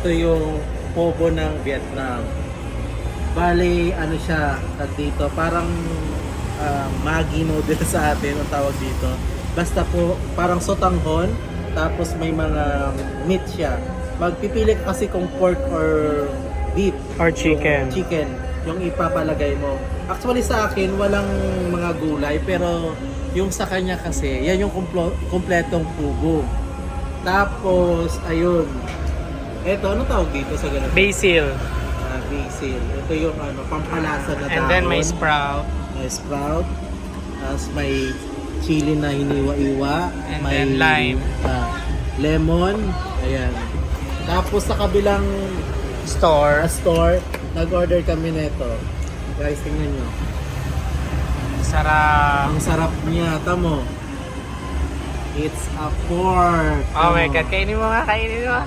ito yung pobo ng Vietnam. Bali, ano siya, dito, parang Maggi noodle sa atin ang tawag dito. Basta po, parang sotanghon, tapos may mga meat siya. Magpipili ka kasi kung pork or beef. Or chicken. Yung chicken, yung ipapalagay mo. Actually sa akin, walang mga gulay, pero yung sa kanya kasi, yan yung kompletong pugo. Tapos, ayun. Eto, ano tawag dito sa ganito? Basil. Basil. Ito yung ano, pampalasa na And dahon. then may sprout. May sprout. Tapos may chili na hiniwa-iwa. And may then lime. Lemon. Ayan. Tapos sa kabilang Store. store, nag-order kami nito. Guys, tingnan nyo. Sarap. Ang sarap niya. Tamo. It's a pork. Oh my God, kainin mo nga, kainin mo.